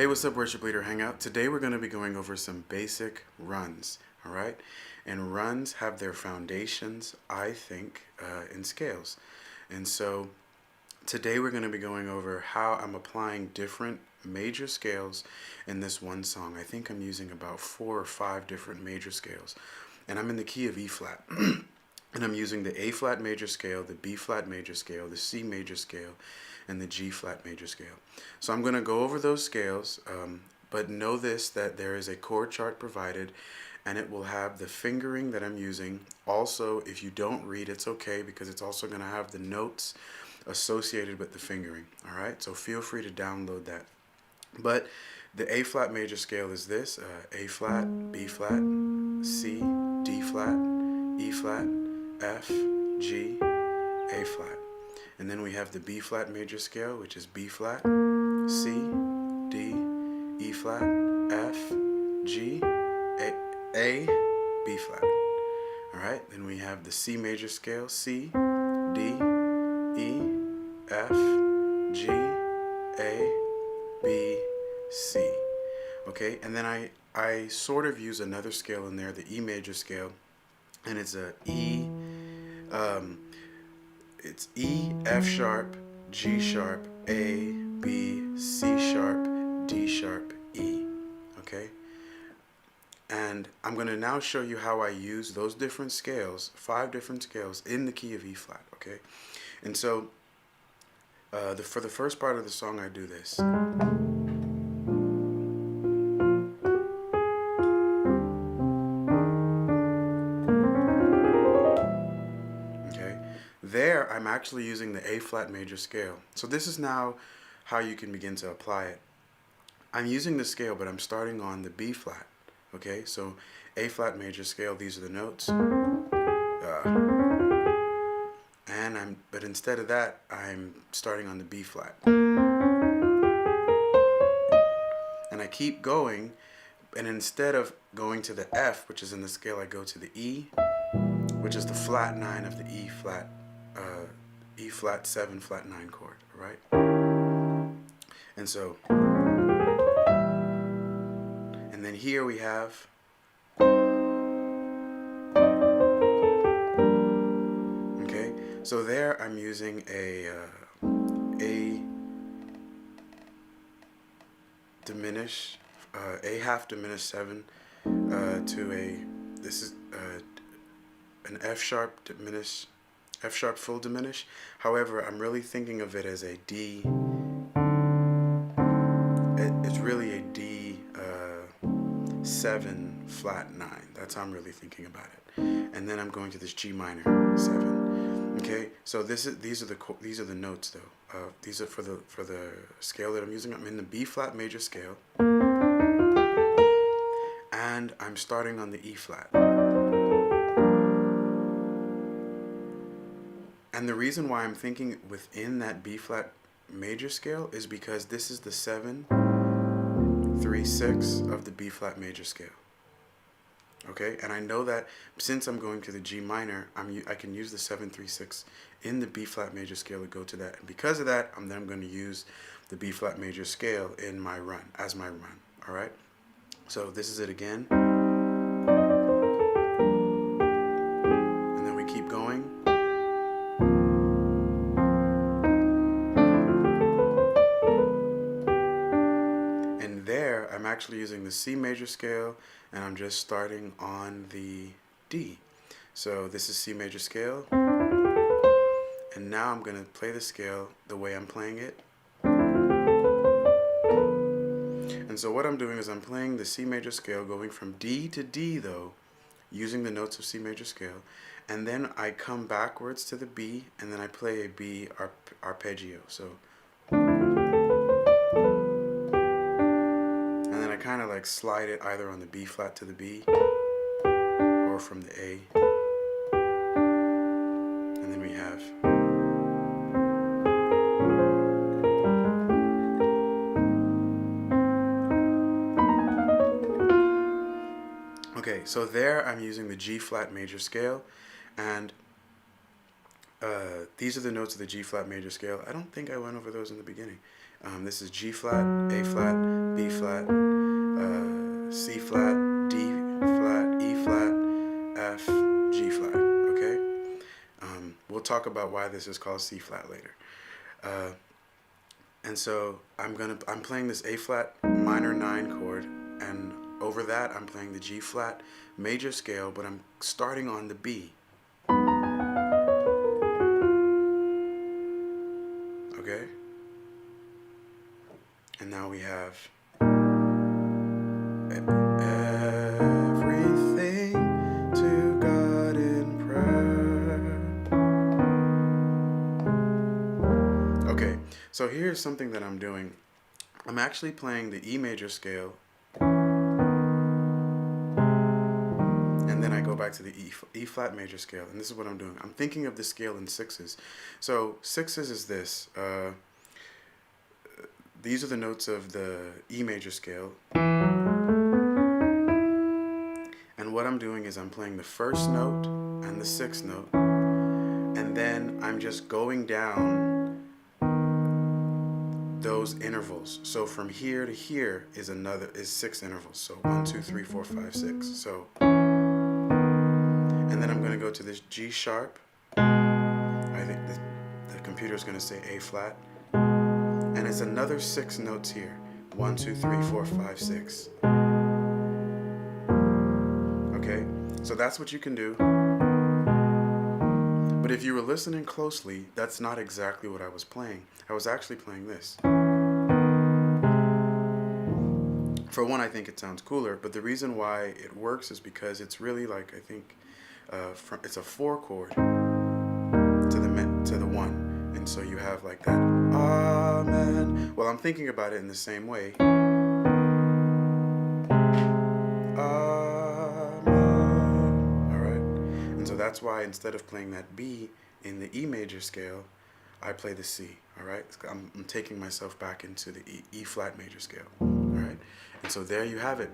Hey, what's up, Worship Leader Hangout? Today we're going to be going over some basic runs, all right? And runs have their foundations, I think, in scales. And so today we're going to be going over how I'm applying different major scales in this one song. I think I'm using about 4 or 5 different major scales. And I'm in the key of E flat. And I'm using the A flat major scale, the B flat major scale, the C major scale, and the G flat major scale. So I'm going to go over those scales, but know this, that there is a chord chart provided, and it will have the fingering that I'm using. Also, if you don't read, it's okay, because it's also going to have the notes associated with the fingering. All right, so feel free to download that. But the A flat major scale is this: A flat, B flat, C, D flat, E flat, F, G, A flat. And then we have the B flat major scale, which is B flat, C, D, E flat, F, G, A, B flat. All right, then we have the C major scale, C, D, E, F, G, A, B, C. Okay, and then I sort of use another scale in there, the E major scale, and it's a E, it's E, F sharp, G sharp, A, B, C sharp, D sharp, E. Okay, and I'm going to now show you how I use those different scales, 5 different scales in the key of E flat. Okay, and so for the first part of the song, I do this. Okay, there I'm actually using the A flat major scale. So this is now how you can begin to apply it. I'm using the scale, but I'm starting on the B flat. Okay, so A flat major scale, these are the notes. But instead of that, I'm starting on the B flat. And I keep going, and instead of going to the F, which is in the scale, I go to the E, which is the flat 9 of the E flat 7 flat 9 chord, all right? And so, and then here we have, okay, so there I'm using a diminished, A half diminished 7 to this is an F sharp diminished, F sharp full diminish. However, I'm really thinking of it as a D. It's really a D 7 flat 9. That's how I'm really thinking about it. And then I'm going to this G minor 7. Okay, so these are the notes though. These are for the scale that I'm using. I'm in the B flat major scale, and I'm starting on the E flat. And the reason why I'm thinking within that B flat major scale is because this is the 7, 3, 6 of the B flat major scale. Okay, and I know that since I'm going to the G minor, I can use the 7, 3, 6 in the B flat major scale to go to that. And because of that, I'm going to use the B flat major scale in my run, as my run. All right, so this is it again. And then we keep going. And there, I'm actually using the C major scale, and I'm just starting on the D. So this is C major scale, and now I'm going to play the scale the way I'm playing it. And so what I'm doing is I'm playing the C major scale, going from D to D though, using the notes of C major scale, and then I come backwards to the B, and then I play a B arpeggio. So, and then I kind of like slide it either on the B flat to the B, or from the A. And then we have, okay, so there I'm using the G flat major scale, and these are the notes of the G flat major scale. I don't think I went over those in the beginning. This is G flat, A flat, B flat, C flat, D flat, E flat, F, G flat. Okay. We'll talk about why this is called C flat later. And so I'm playing this A flat minor 9 chord, and over that I'm playing the G flat major scale, but I'm starting on the B. Okay? And now we have everything to God in prayer. Okay, so here's something that I'm doing. I'm actually playing the E major scale, and then I go back to the E flat major scale, and this is what I'm doing. I'm thinking of the scale in sixes. So sixes is this. These are the notes of the E major scale. And what I'm doing is I'm playing the first note and the sixth note, and then I'm just going down those intervals. So from here to here is 6 intervals. So 1, 2, 3, 4, 5, 6. So, and then I'm going to go to this G sharp. I think the computer is going to say A flat. And it's another 6 notes here. 1, 2, 3, 4, 5, 6. Okay? So that's what you can do. But if you were listening closely, that's not exactly what I was playing. I was actually playing this. For one, I think it sounds cooler, but the reason why it works is because it's really like, I think, it's a 4 chord to the 1. And so you have like that, amen. Well, I'm thinking about it in the same way. Amen. All right? And so that's why instead of playing that B in the E major scale, I play the C. All right? I'm taking myself back into the E flat major scale. All right? And so there you have it.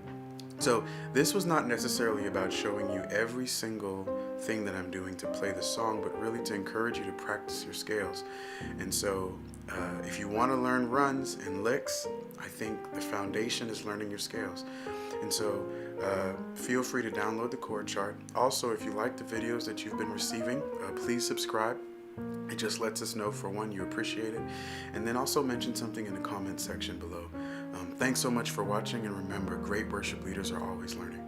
So this was not necessarily about showing you every single thing that I'm doing to play the song, but really to encourage you to practice your scales. And so if you want to learn runs and licks, I think the foundation is learning your scales. And so feel free to download the chord chart. Also, if you like the videos that you've been receiving, please subscribe. It just lets us know, for one, you appreciate it. And then also mention something in the comment section below. Thanks so much for watching, and remember, great worship leaders are always learning.